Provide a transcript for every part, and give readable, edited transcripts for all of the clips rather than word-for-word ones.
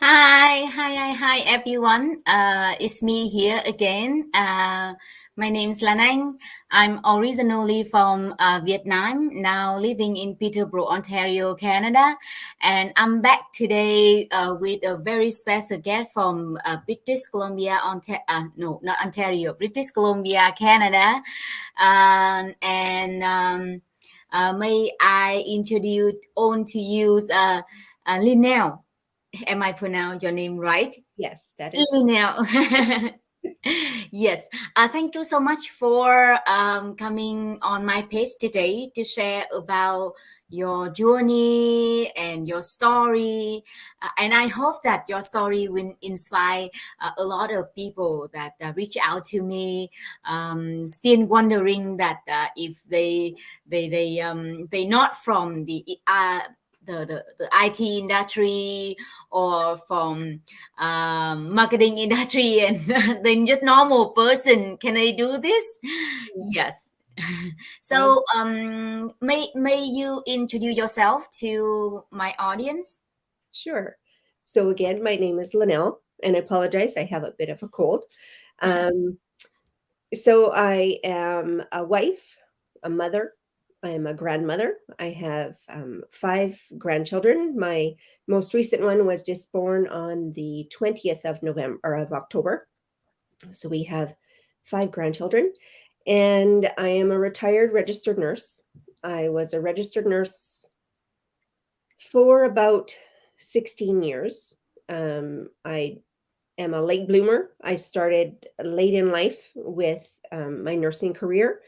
Hi, everyone. It's me here again. My name is Lanang. I'm originally from Vietnam, now living in Peterborough, Ontario, Canada. And I'm back today with a very special guest from British Columbia, no, not Ontario, British Columbia, Canada. May I introduce on to you Lynell. Am I pronounce your name right? Yes, that is Lynell. Yes. Thank you so much for coming on my page today to share about your journey and your story. And I hope that your story will inspire a lot of people that reach out to me, still wondering that if they not from the IT industry or from marketing industry and then just normal person, can I do this? Yes. um, So may you introduce yourself to my audience? sure. So again, my name is Lynell, and I apologize. I have a bit of a cold. Um, so I am a wife, a mother. I am a grandmother. I have five grandchildren. My most recent one was just born on the 20th of November or of October. So we have five grandchildren, and I am a retired registered nurse. I was a registered nurse for about 16 years. I am a late bloomer. I started late in life with my nursing career.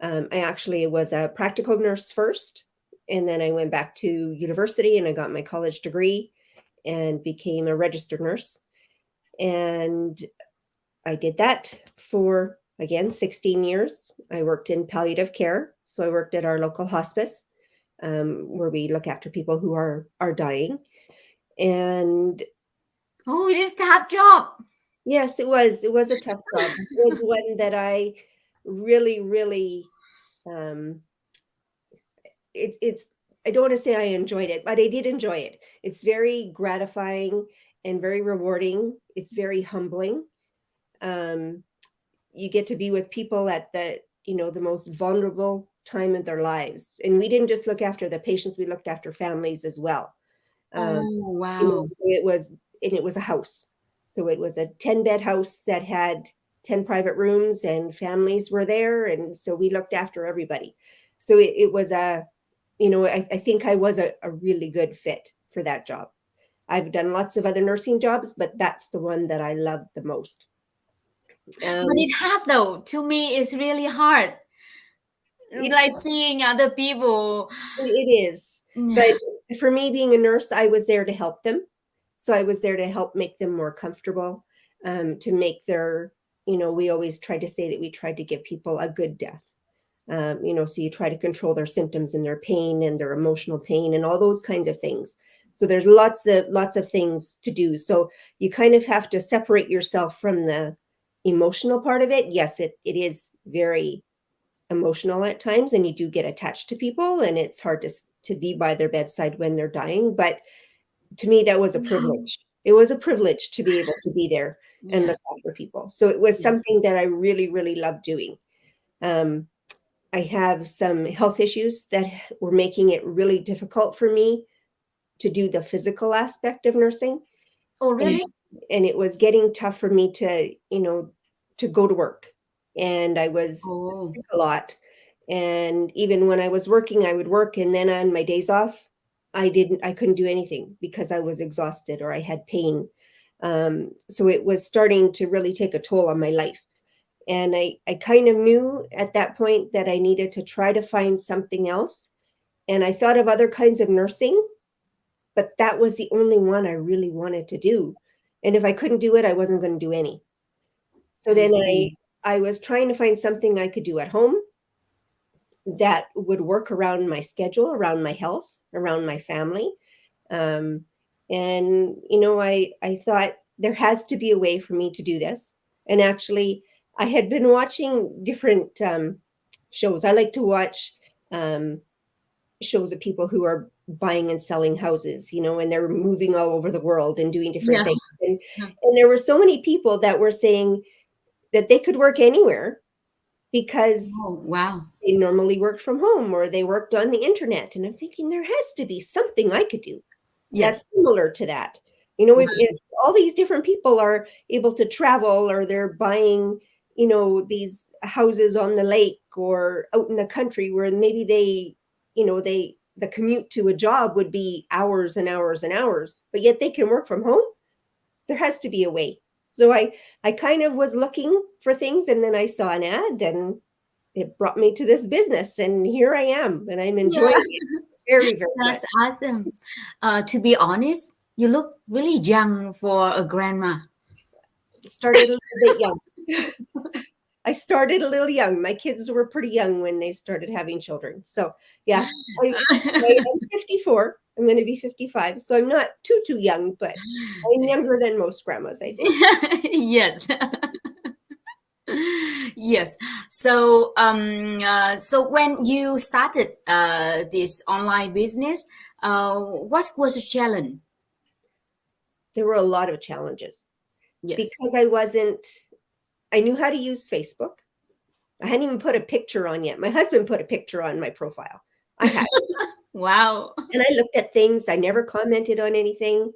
I actually was a practical nurse first, and then I went back to university and I got my college degree and became a registered nurse. And I did that for, again, 16 years. I worked in palliative care. So I worked at our local hospice where we look after people who are dying. And Oh, it is tough job. yes, it was a tough job. It was one that I really um it's I don't want to say I enjoyed it, but I did enjoy it. It's very gratifying and very rewarding. It's very humbling. Um you get to be with people at the most vulnerable time in their lives. And we didn't just look after the patients, we looked after families as well. Um, Oh, wow. so it was a house. So it was a 10-bed house that had 10 private rooms and families were there. And so we looked after everybody. So it was I think I was a really good fit for that job. I've done lots of other nursing jobs, but that's the one that I loved the most. But Um, it hard though. To me, it's really hard. it's Like seeing other people. It is. But for me, being a nurse, I was there to help them. So I was there to help make them more comfortable, to make we always try to say that we tried to give people a good death. So you try to control their symptoms and their pain and their emotional pain and all those kinds of things. So there's lots of things to do. So you kind of have to separate yourself from the emotional part of it. Yes, it is very emotional at times and you do get attached to people and it's hard to be by their bedside when they're dying, but to me that was a Wow. privilege. It was a privilege to be able to be there and Yeah. look after people, so it was Yeah. something that I really loved doing. um, I have some health issues that were making it really difficult for me to do the physical aspect of nursing, Oh, and really? and it was getting tough for me to go to work, and I was Oh. sick a lot. And even when I was working, I would work, and then on my days off, I couldn't do anything because I was exhausted or I had pain. So it was starting to really take a toll on my life. And I kind of knew at that point that I needed to try to find something else. And I thought of other kinds of nursing, but that was the only one I really wanted to do. And if I couldn't do it, I wasn't going to do any. So I then I see. I was trying to find something I could do at home that would work around my schedule, around my health, around my family. Um, and I thought there has to be a way for me to do this. And actually, I had been watching different shows. I like to watch um, shows of people who are buying and selling houses, and they're moving all over the world and doing different Yeah. things. And there were so many people that were saying that they could work anywhere because Oh, wow. they normally worked from home or they worked on the internet. And I'm thinking there has to be something I could do that's Yes. similar to that. If all these different people are able to travel or they're buying, these houses on the lake or out in the country where maybe the commute to a job would be hours and hours and hours, but yet they can work from home. There has to be a way. So I kind of was looking for things, and then I saw an ad and it brought me to this business, and here I am, and I'm Yeah, enjoying it very, very that's much. awesome. To be honest, you look really young for a grandma. Started a little bit young. I started a little young. My kids were pretty young when they started having children. So yeah, I'm 54. I'm going to be 55. So I'm not too young, but I'm younger than most grandmas, I think. Yes. Yes. So, so when you started this online business, what was the challenge? There were a lot of challenges Yes. because I knew how to use Facebook. I hadn't even put a picture on yet. My husband put a picture on my profile. I had. Wow. And I looked at things. I never commented on anything.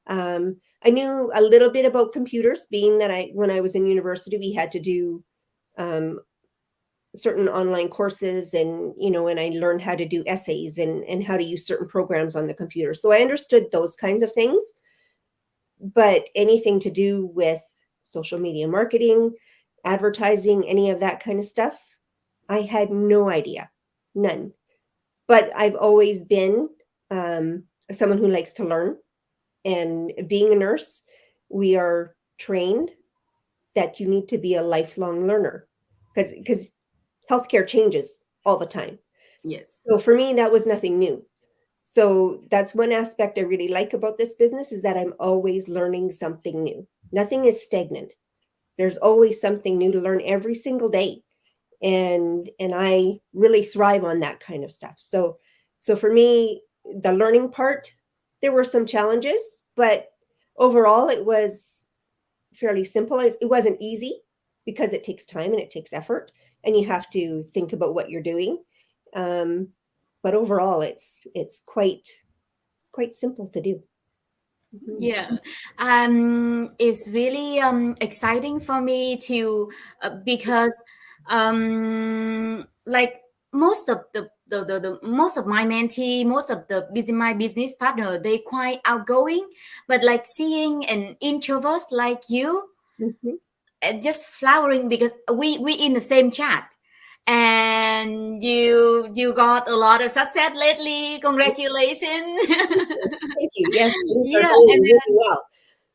I knew a little bit about computers, being that when I was in university, we had to do um, certain online courses, and I learned how to do essays and how to use certain programs on the computer. So I understood those kinds of things, but anything to do with social media marketing, advertising, any of that kind of stuff, I had no idea, none. But I've always been someone who likes to learn. And being a nurse, we are trained that you need to be a lifelong learner because healthcare changes all the time. Yes. So for me, that was nothing new. So that's one aspect I really like about this business is that I'm always learning something new. Nothing is stagnant. There's always something new to learn every single day. And I really thrive on that kind of stuff. So for me, the learning part, there were some challenges, but overall it was fairly simple. It wasn't easy because it takes time and it takes effort, and you have to think about what you're doing. Um, but overall, it's quite simple to do. Mhm. Yeah, it's really exciting for me to because like most of the most of my mentee, most of my business partner, they quite outgoing, but like seeing an introvert like you Mhm. just flowering because we in the same chat and you got a lot of success lately. Congratulations. Thank you. Yes, things are Yeah, going and really well.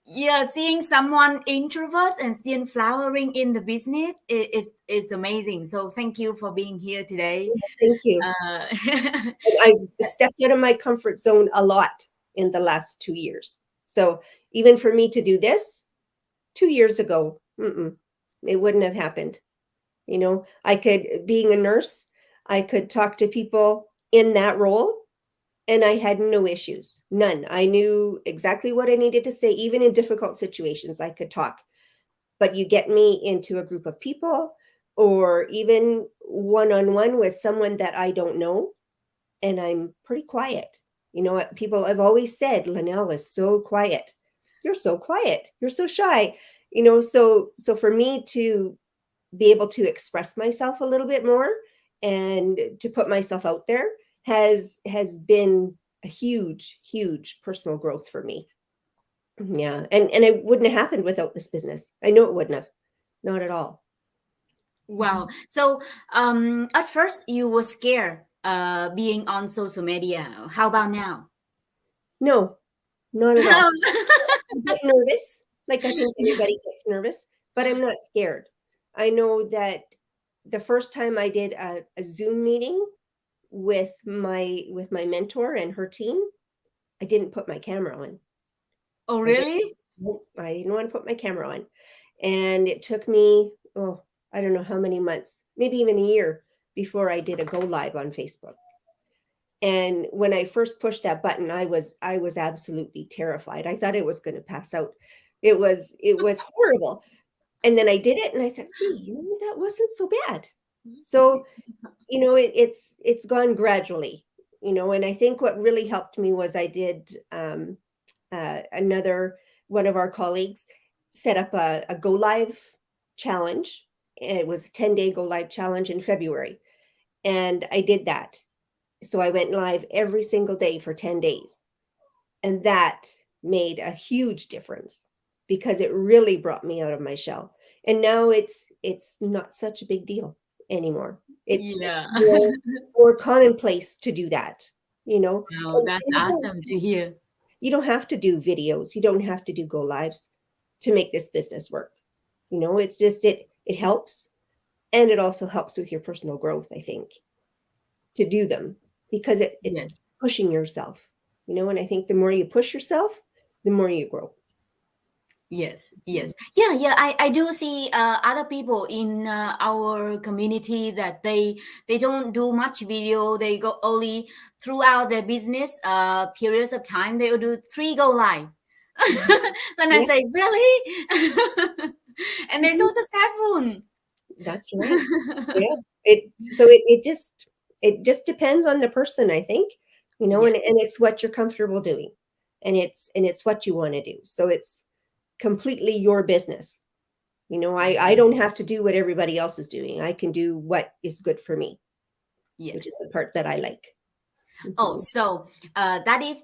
yeah, seeing someone introvert and still flowering in the business is amazing. So thank you for being here today. Thank you. Uh, And I've stepped out of my comfort zone a lot in the last 2 years. So even for me to do this 2 years ago, it wouldn't have happened. Being a nurse, I could talk to people in that role and I had no issues, none. I knew exactly what I needed to say, even in difficult situations, I could talk. But you get me into a group of people or even one on one with someone that I don't know, and I'm pretty quiet. You know what? People have always said, Lynell is so quiet. You're so quiet. You're so shy. So for me to be able to express myself a little bit more and to put myself out there has been a huge personal growth for me. Yeah, and it wouldn't have happened without this business. I know it wouldn't have, not at all. wow. So at first you were scared being on social media. How about now? No, not at all. I get nervous, like I think anybody gets nervous, but I'm not scared. I know that the first time I did a Zoom meeting with my mentor and her team, I didn't put my camera on. Oh, I didn't really? I didn't want to put my camera on. And it took me, I don't know how many months, maybe even a year before I did a go live on Facebook. And when I first pushed that button, I was absolutely terrified. I thought I was going to pass out. It was horrible. And then I did it and I thought, gee, that wasn't so bad. So, it's gone gradually, and I think what really helped me was I did another one of our colleagues set up a go live challenge. It was a 10-day go live challenge in February. And I did that. So I went live every single day for 10 days. And that made a huge difference because it really brought me out of my shell. And now it's not such a big deal anymore. It's Yeah. more commonplace to do that, Wow, And that's you don't awesome to hear. you don't have to do videos. You don't have to do go lives to make this business work. It's just it helps, and it also helps with your personal growth, I think, to do them because it's Yes. pushing yourself, and I think the more you push yourself, the more you grow. Yes, yes. Yeah, yeah. I do see other people in our community that they don't do much video. They go only throughout their business periods of time. They will do three go live. Then I Yeah. say, really? And they're so Mhm. successful. That's right. Yeah. It just depends on the person, I think, and Yes, it's what you're comfortable doing, and it's what you want to do. So it's completely your business. I don't have to do what everybody else is doing. I can do what is good for me, which is yes. the part that I like. Oh, Mhm. so that is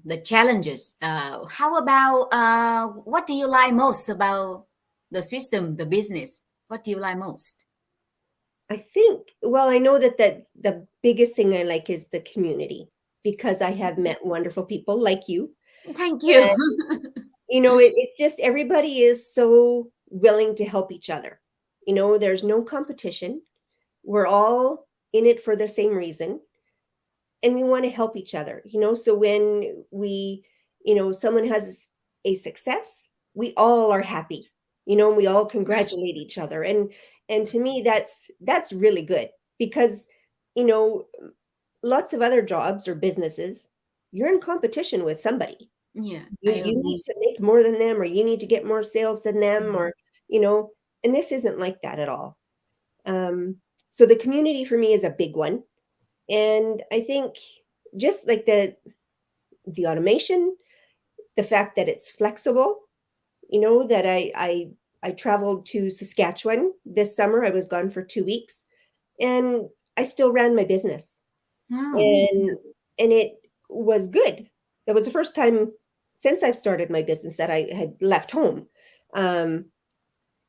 the challenges. How about what do you like most about the system, the business? What do you like most? I think, well, I know that the biggest thing I like is the community because I have met wonderful people like you. Thank you. It's just everybody is so willing to help each other. There's no competition. We're all in it for the same reason, and we want to help each other. So when someone has a success, we all are happy. And we all congratulate each other. And to me, that's really good because you know lots of other jobs or businesses, you're in competition with somebody. Yeah, you I you need agree. to make more than them, or you need to get more sales than them, Mhm. or you know and this isn't like that at all. um so the community for me is a big one, and I think just like the automation, the fact that it's flexible, that I traveled to Saskatchewan this summer. I was gone for 2 weeks, and I still ran my business, Oh, and it was good. That was the first time since I've started my business that I had left home. Um,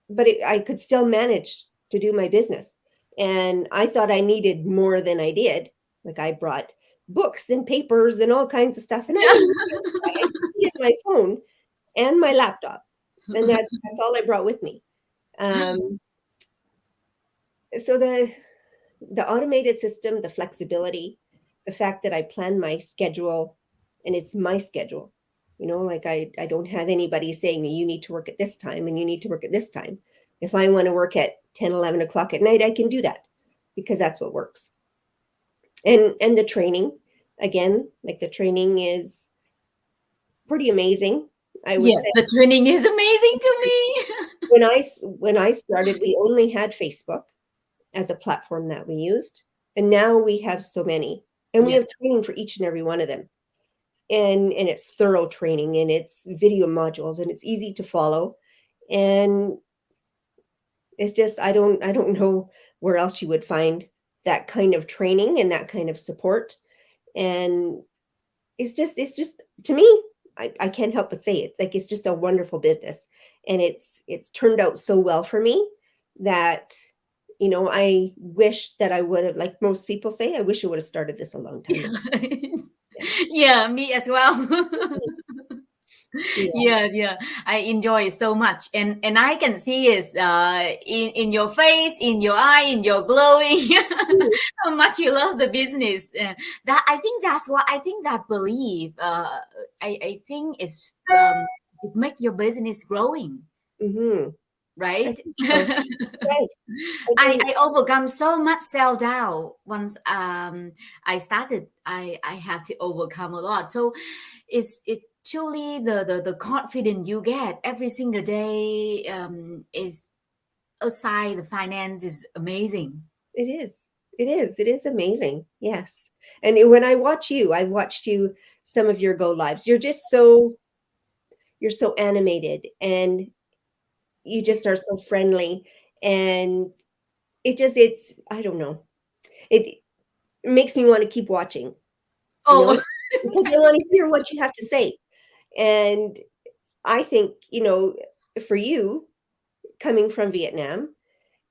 but I could still manage to do my business. And I thought I needed more than I did. Like I brought books and papers and all kinds of stuff, and I yeah. didn't need that. I just needed my phone and my laptop, and that's all I brought with me. Um, so the automated system, the flexibility, the fact that I plan my schedule and it's my schedule. Like I don't have anybody saying you need to work at this time and you need to work at this time. If I want to work at 10, 11 o'clock at night, I can do that because that's what works. And the training, again, like the training is pretty amazing. I would say Yes, the training is amazing to me. when I started, we only had Facebook as a platform that we used. And now we have so many. And we have Yes. training for each and every one of them. And it's thorough training, and it's video modules, and it's easy to follow. And it's just I don't know where else you would find that kind of training and that kind of support. And it's just to me, I can't help but say it. Like it's just a wonderful business. And it's turned out so well for me that I wish that I would have, like most people say, I wish I would have started this a long time ago. Yeah. Yeah, me as well. Mhm. Yeah. Yeah, yeah, I enjoy it so much, and I can see it in your face, in your eye, in your glowing, Mhm. how much you love the business. That I think that's what I think that belief. I think it's it make your business growing. Mhm. I right? think so. Yes. I I, think I overcome so much self-doubt once I started. I have to overcome a lot. So it's truly the confidence you get every single day is aside the finance is amazing. it is. It is. It is amazing. Yes. And when I watch you, I watched you some of your go lives. You're so animated and you just are so friendly and it's I don't know. It makes me want to keep watching, you Oh, know, because I want to hear what you have to say. And I think, for you coming from Vietnam,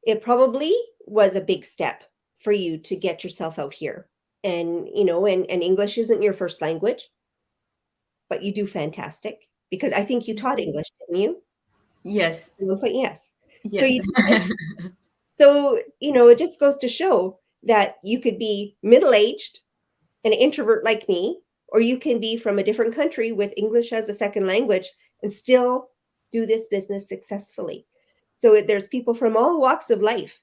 it probably was a big step for you to get yourself out here. And, and English isn't your first language, but you do fantastic because I think you taught English, didn't you? yes, At one point, yes. So yes. you taught it. So, it just goes to show that you could be middle-aged, an introvert like me, or you can be from a different country with English as a second language and still do this business successfully. So there's people from all walks of life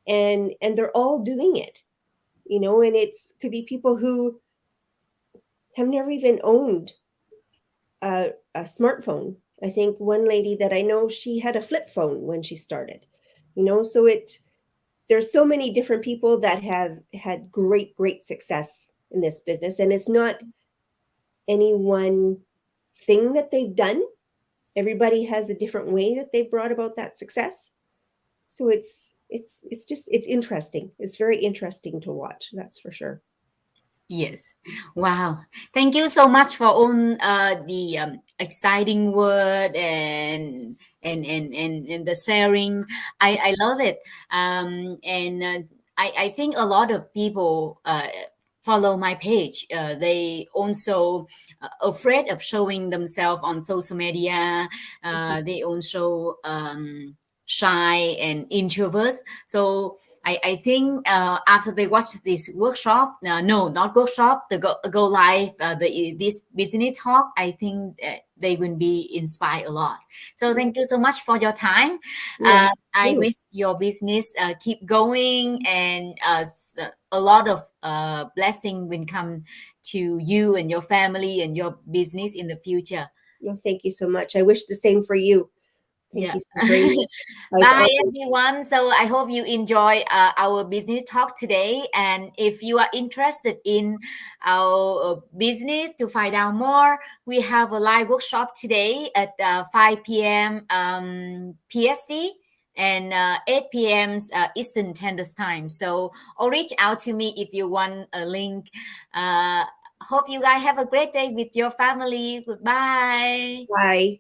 and they're all doing it, and it's could be people who have never even owned a smartphone. I think one lady that I know, she had a flip phone when she started, so there's so many different people that have had great success in this business, and it's not any one thing that they've done. Everybody has a different way that they've brought about that success. So it's interesting. It's very interesting to watch, that's for sure. Yes. Wow. Thank you so much for all the exciting word and the sharing. I love it. And I think a lot of people follow my page. They also afraid of showing themselves on social media. They also shy and introverts. So I think after they watch this workshop, no, not workshop, the go live, this business talk, I think they will be inspired a lot. So thank you so much for your time. Yeah. I Ooh, wish your business keep going and a lot of blessing will come to you and your family and your business in the future. well, thank you so much. I wish the same for you. Thank Yeah. you so very much. I was Bye, honored. everyone. So I hope you enjoy our business talk today. And if you are interested in our business to find out more, we have a live workshop today at 5 p.m. PST and 8 p.m. Eastern Standard Time. So or reach out to me if you want a link. Hope you guys have a great day with your family. Goodbye. Bye.